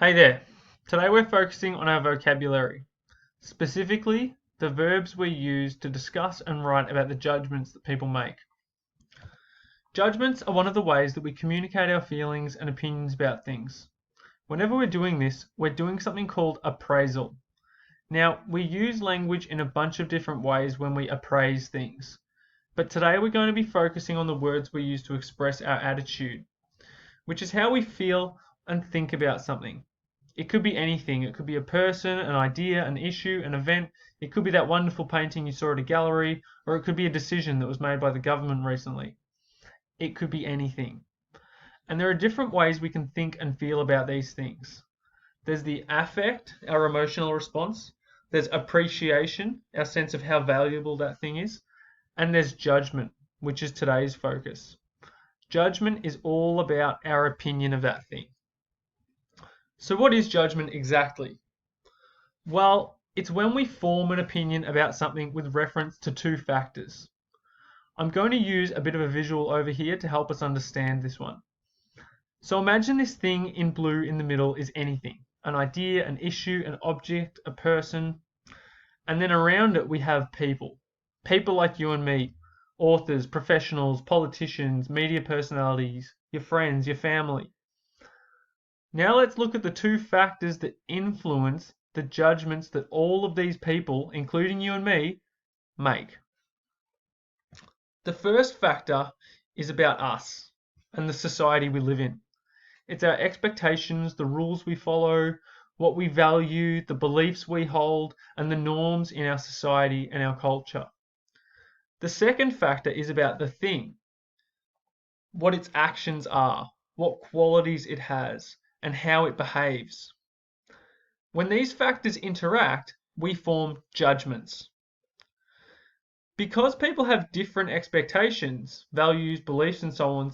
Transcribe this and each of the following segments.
Hey there. Today we're focusing on our vocabulary, specifically the verbs we use to discuss and write about the judgments that people make. Judgments are one of the ways that we communicate our feelings and opinions about things. Whenever we're doing this, we're doing something called appraisal. Now, we use language in a bunch of different ways when we appraise things, but today we're going to be focusing on the words we use to express our attitude, which is how we feel and think about something. It could be anything. It could be a person, an idea, an issue, an event. It could be that wonderful painting you saw at a gallery, or it could be a decision that was made by the government recently. It could be anything. And there are different ways we can think and feel about these things. There's the affect, our emotional response. There's appreciation, our sense of how valuable that thing is. And there's judgment, which is today's focus. Judgment is all about our opinion of that thing. So what is judgment exactly? Well, it's when we form an opinion about something with reference to two factors. I'm going to use a bit of a visual over here to help us understand this one. So imagine this thing in blue in the middle is anything, an idea, an issue, an object, a person, and then around it we have people. People like you and me, authors, professionals, politicians, media personalities, your friends, your family. Now let's look at the two factors that influence the judgments that all of these people, including you and me, make. The first factor is about us and the society we live in. It's our expectations, the rules we follow, what we value, the beliefs we hold, and the norms in our society and our culture. The second factor is about the thing, what its actions are, what qualities it has, and how it behaves. When these factors interact, we form judgments. Because people have different expectations, values, beliefs, and so on,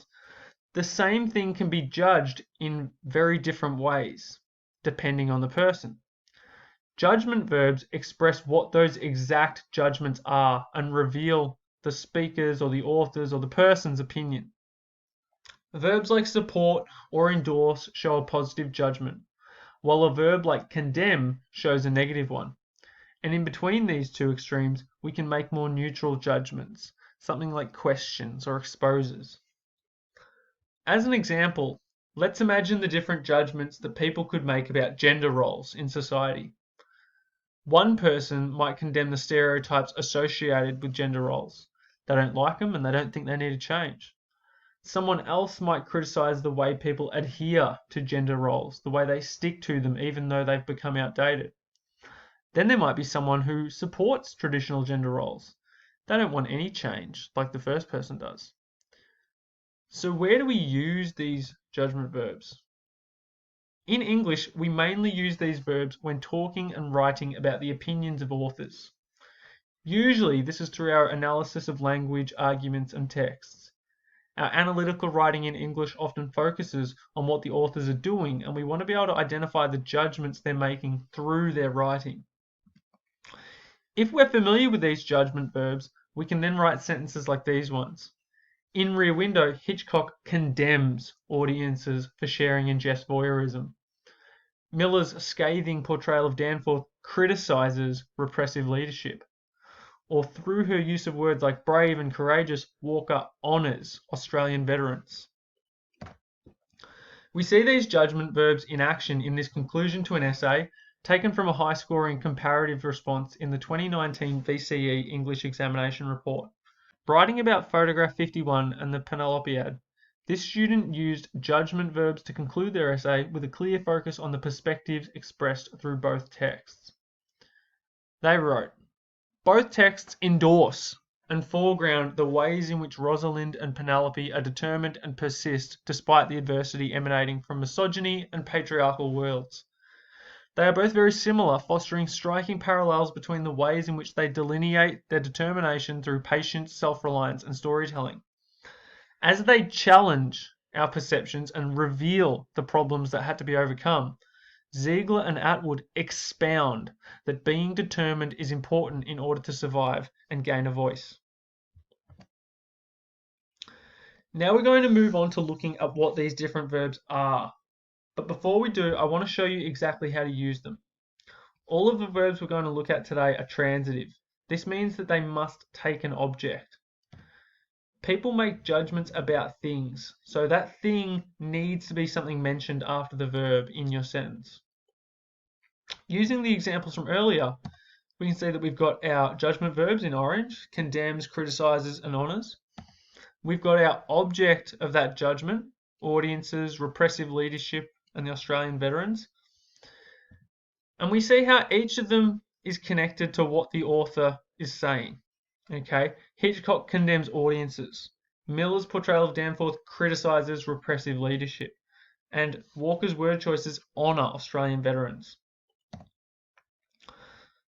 the same thing can be judged in very different ways, depending on the person. Judgment verbs express what those exact judgments are and reveal the speaker's or the author's or the person's opinion. Verbs like support or endorse show a positive judgment, while a verb like condemn shows a negative one. And in between these two extremes, we can make more neutral judgments, something like questions or exposes. As an example, let's imagine the different judgments that people could make about gender roles in society. One person might condemn the stereotypes associated with gender roles. They don't like them and they don't think they need to change. Someone else might criticize the way people adhere to gender roles, the way they stick to them even though they've become outdated. Then there might be someone who supports traditional gender roles. They don't want any change like the first person does. So where do we use these judgment verbs? In English, we mainly use these verbs when talking and writing about the opinions of authors. Usually, this is through our analysis of language, arguments, and texts. Our analytical writing in English often focuses on what the authors are doing, and we want to be able to identify the judgments they're making through their writing. If we're familiar with these judgment verbs, we can then write sentences like these ones. In Rear Window, Hitchcock condemns audiences for sharing in Jeff's voyeurism. Miller's scathing portrayal of Danforth criticizes repressive leadership. Or through her use of words like brave and courageous, Walker honours Australian veterans. We see these judgment verbs in action in this conclusion to an essay taken from a high-scoring comparative response in the 2019 VCE English Examination Report. Writing about photograph 51 and the Penelopiad, this student used judgment verbs to conclude their essay with a clear focus on the perspectives expressed through both texts. They wrote, both texts endorse and foreground the ways in which Rosalind and Penelope are determined and persist despite the adversity emanating from misogyny and patriarchal worlds. They are both very similar, fostering striking parallels between the ways in which they delineate their determination through patience, self-reliance, and storytelling. As they challenge our perceptions and reveal the problems that had to be overcome, Ziegler and Atwood expound that being determined is important in order to survive and gain a voice. Now we're going to move on to looking at what these different verbs are. But before we do, I want to show you exactly how to use them. All of the verbs we're going to look at today are transitive. This means that they must take an object. People make judgments about things, so that thing needs to be something mentioned after the verb in your sentence. Using the examples from earlier, we can see that we've got our judgment verbs in orange: condemns, criticizes, and honors. We've got our object of that judgment: audiences, repressive leadership, and the Australian veterans. And we see how each of them is connected to what the author is saying. Okay, Hitchcock condemns audiences. Miller's portrayal of Danforth criticizes repressive leadership. And Walker's word choices honor Australian veterans.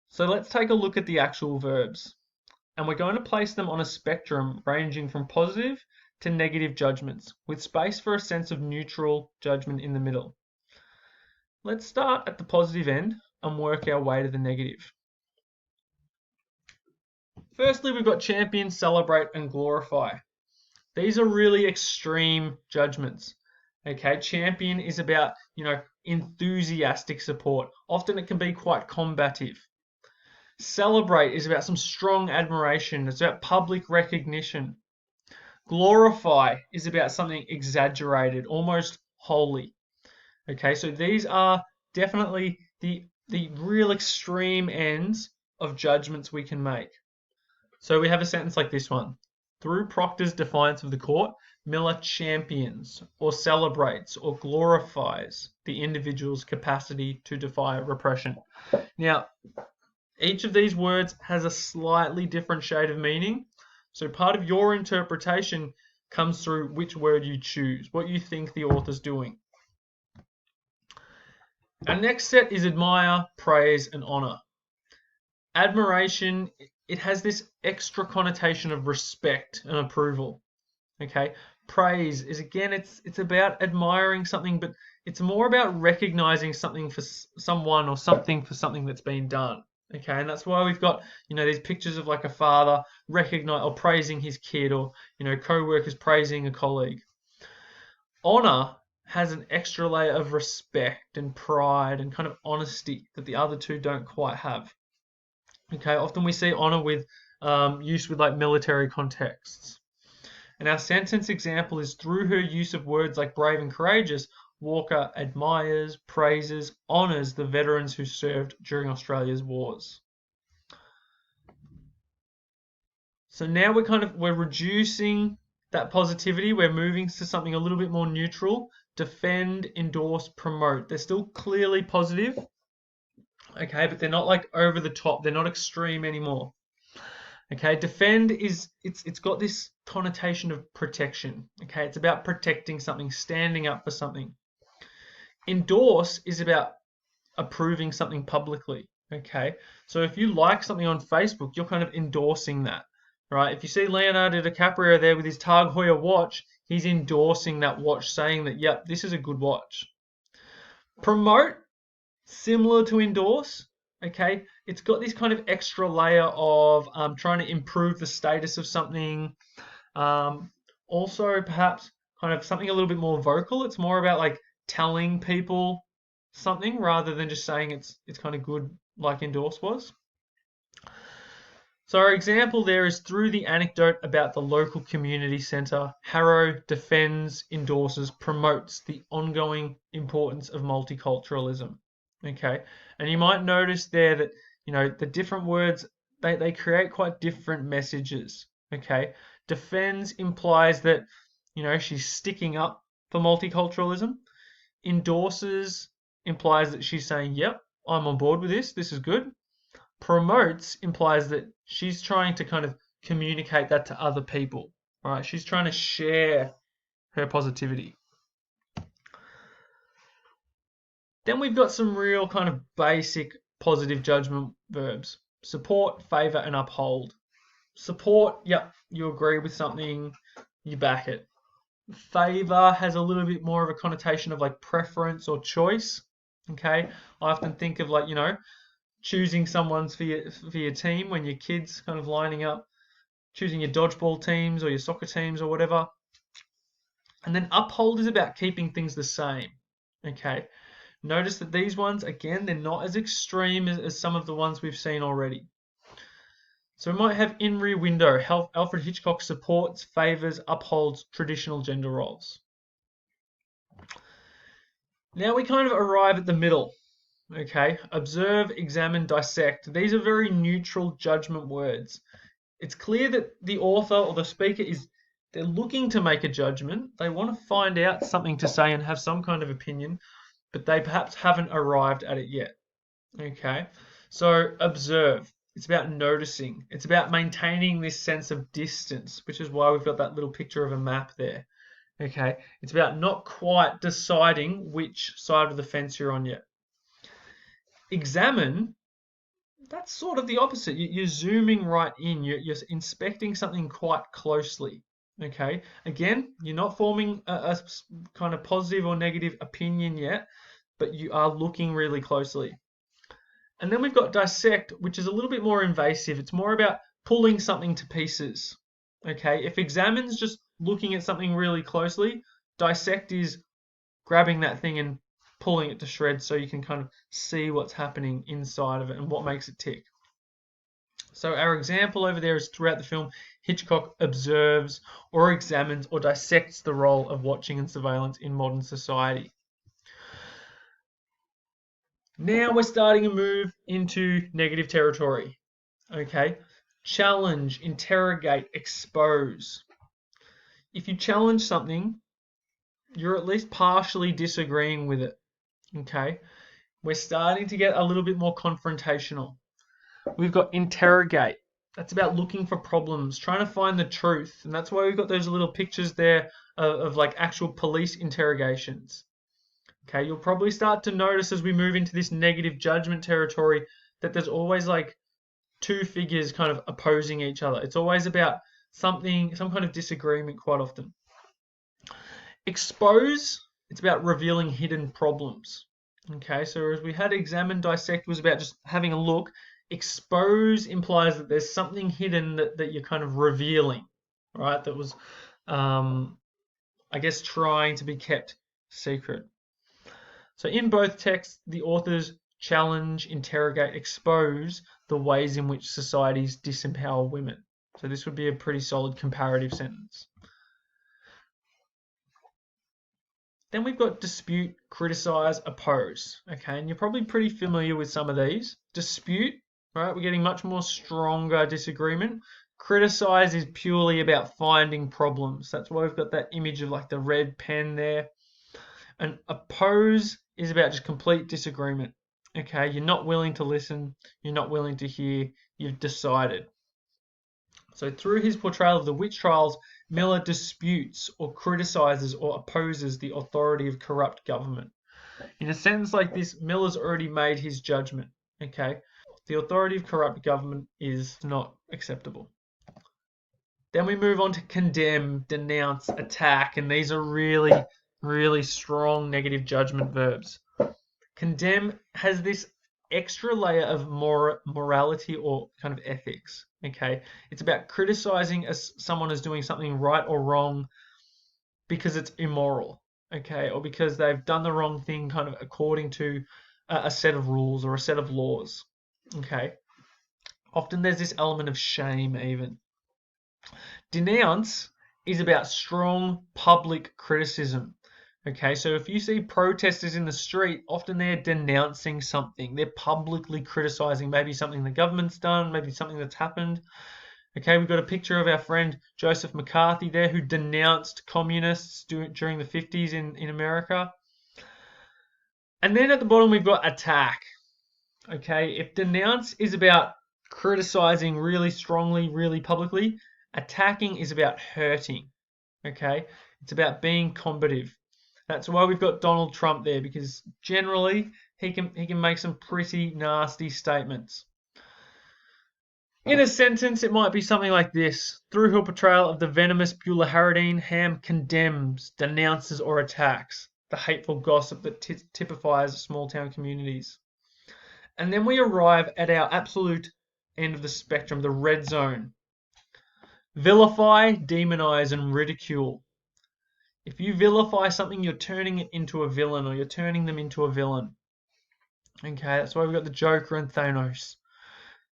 So let's take a look at the actual verbs. And we're going to place them on a spectrum ranging from positive to negative judgments, with space for a sense of neutral judgment in the middle. Let's start at the positive end and work our way to the negative. Firstly, we've got champion, celebrate, and glorify. These are really extreme judgments. Okay, champion is about, enthusiastic support. Often it can be quite combative. Celebrate is about some strong admiration. It's about public recognition. Glorify is about something exaggerated, almost holy. Okay, so these are definitely the real extreme ends of judgments we can make. So we have a sentence like this one. Through Proctor's defiance of the court, Miller champions or celebrates or glorifies the individual's capacity to defy repression. Now, each of these words has a slightly different shade of meaning. So part of your interpretation comes through which word you choose, what you think the author's doing. Our next set is admire, praise, and honor. Admiration, it has this extra connotation of respect and approval. Okay, praise is, again, it's about admiring something, but it's more about recognizing something for someone or something for something that's been done. Okay, and that's why we've got, these pictures of like a father recognize or praising his kid, or co-workers praising a colleague. Honor has an extra layer of respect and pride and kind of honesty that the other two don't quite have. Okay, often we see honor with use with like military contexts. And our sentence example is, through her use of words like brave and courageous, Walker admires, praises, honors the veterans who served during Australia's wars. So now we're reducing that positivity. We're moving to something a little bit more neutral. Defend, endorse, promote. They're still clearly positive. Okay, but they're not like over the top. They're not extreme anymore. Okay, defend it's got this connotation of protection. Okay, it's about protecting something, standing up for something. Endorse is about approving something publicly. Okay, so if you like something on Facebook, you're kind of endorsing that, right? If you see Leonardo DiCaprio there with his Tag Heuer watch, he's endorsing that watch, saying that, yep, this is a good watch. Promote, similar to endorse. Okay, it's got this kind of extra layer of trying to improve the status of something. Also, perhaps kind of something a little bit more vocal. It's more about like telling people something rather than just saying it's kind of good, like endorse was. So our example there is, through the anecdote about the local community centre, Harrow defends, endorses, promotes the ongoing importance of multiculturalism. Okay, and you might notice there that the different words, they create quite different messages. Okay, defends implies that she's sticking up for multiculturalism. Endorses implies that she's saying, yep, I'm on board with this, this is good. Promotes implies that she's trying to kind of communicate that to other people. All right, she's trying to share her positivity. Then we've got some real kind of basic positive judgment verbs: support, favor, and uphold. Support, yep, you agree with something, you back it. Favor has a little bit more of a connotation of like preference or choice. Okay, I often think of like, choosing someone's for your team when your kids kind of lining up, choosing your dodgeball teams or your soccer teams or whatever. And then uphold is about keeping things the same. Okay. Notice that these ones, again, they're not as extreme as some of the ones we've seen already. So we might have in Rear Window. Alfred Hitchcock supports, favors, upholds traditional gender roles. Now we kind of arrive at the middle. Okay, observe, examine, dissect. These are very neutral judgment words. It's clear that the author or the speaker they're looking to make a judgment. They want to find out something to say and have some kind of opinion, but they perhaps haven't arrived at it yet. Okay, so observe. It's about noticing. It's about maintaining this sense of distance, which is why we've got that little picture of a map there. Okay, it's about not quite deciding which side of the fence you're on yet. Examine, that's sort of the opposite. You're zooming right in. You're inspecting something quite closely. Okay, again, you're not forming a kind of positive or negative opinion yet, but you are looking really closely. And then we've got dissect, which is a little bit more invasive. It's more about pulling something to pieces. Okay, if examine's just looking at something really closely, dissect is grabbing that thing and pulling it to shreds so you can kind of see what's happening inside of it and what makes it tick. So our example over there is throughout the film, Hitchcock observes or examines or dissects the role of watching and surveillance in modern society. Now we're starting to move into negative territory. Okay, challenge, interrogate, expose. If you challenge something, you're at least partially disagreeing with it. Okay, we're starting to get a little bit more confrontational. We've got interrogate. That's about looking for problems, trying to find the truth. And that's why we've got those little pictures there of like actual police interrogations. Okay, you'll probably start to notice as we move into this negative judgment territory that there's always like two figures kind of opposing each other. It's always about something, some kind of disagreement quite often. Expose, it's about revealing hidden problems. Okay, so as we had examine, dissect was about just having a look. Expose implies that there's something hidden that you're kind of revealing, right? That was, I guess, trying to be kept secret. So in both texts, the authors challenge, interrogate, expose the ways in which societies disempower women. So this would be a pretty solid comparative sentence. Then we've got dispute, criticize, oppose. Okay, and you're probably pretty familiar with some of these. Dispute, right? We're getting much more stronger disagreement. Criticize is purely about finding problems. That's why we've got that image of like the red pen there. And oppose is about just complete disagreement. Okay, you're not willing to listen, you're not willing to hear, you've decided. So through his portrayal of the witch trials, Miller disputes or criticizes or opposes the authority of corrupt government. In a sentence like this, Miller's already made his judgment. Okay, the authority of corrupt government is not acceptable. Then we move on to condemn, denounce, attack, and these are really, really strong negative judgment verbs. Condemn has this extra layer of morality or kind of ethics. Okay, it's about criticizing someone as doing something right or wrong because it's immoral. Okay, or because they've done the wrong thing, kind of according to a set of rules or a set of laws. Okay, often there's this element of shame even. Denounce is about strong public criticism. Okay, so if you see protesters in the street, often they're denouncing something. They're publicly criticizing maybe something the government's done, maybe something that's happened. Okay, we've got a picture of our friend Joseph McCarthy there who denounced communists during the 50s in America. And then at the bottom we've got attack. Okay, if denounce is about criticizing really strongly, really publicly, attacking is about hurting. Okay, it's about being combative. That's why we've got Donald Trump there, because generally he can make some pretty nasty statements. In a sentence, it might be something like this. Through her portrayal of the venomous Beulah Harradine, Ham condemns, denounces or attacks the hateful gossip that typifies small town communities. And then we arrive at our absolute end of the spectrum, the red zone. Vilify, demonize and ridicule. If you vilify something, you're turning it into a villain, or you're turning them into a villain. Okay, that's why we've got the Joker and Thanos.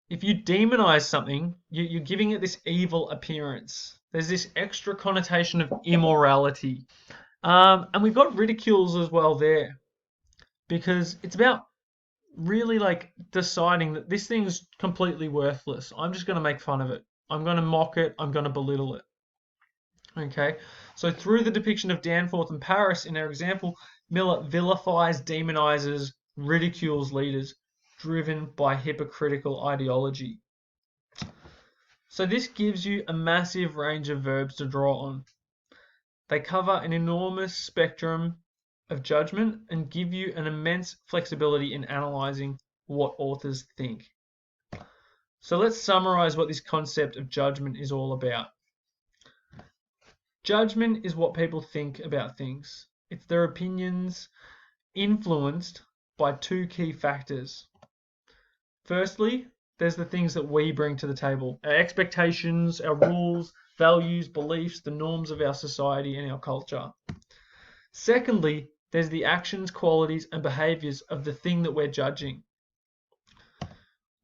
If you demonize something, you're giving it this evil appearance. There's this extra connotation of immorality. And we've got ridicules as well there, because it's about really like deciding that this thing's completely worthless. I'm just going to make fun of it. I'm going to mock it. I'm going to belittle it. Okay, so through the depiction of Danforth and Paris in our example, Miller vilifies, demonizes, ridicules leaders driven by hypocritical ideology. So this gives you a massive range of verbs to draw on. They cover an enormous spectrum of judgment and give you an immense flexibility in analyzing what authors think. So let's summarize what this concept of judgment is all about. Judgment is what people think about things. It's their opinions influenced by two key factors. Firstly, there's the things that we bring to the table. Our expectations, our rules, values, beliefs, the norms of our society and our culture. Secondly, there's the actions, qualities, and behaviors of the thing that we're judging.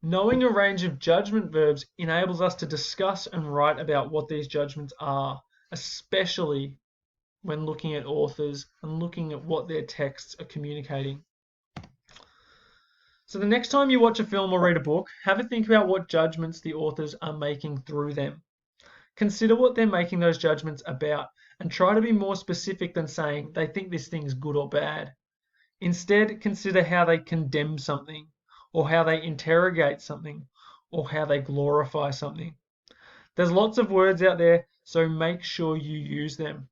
Knowing a range of judgment verbs enables us to discuss and write about what these judgments are, especially when looking at authors and looking at what their texts are communicating. So the next time you watch a film or read a book, have a think about what judgments the authors are making through them. Consider what they're making those judgments about, and try to be more specific than saying they think this thing's good or bad. Instead, consider how they condemn something, or how they interrogate something, or how they glorify something. There's lots of words out there, so make sure you use them.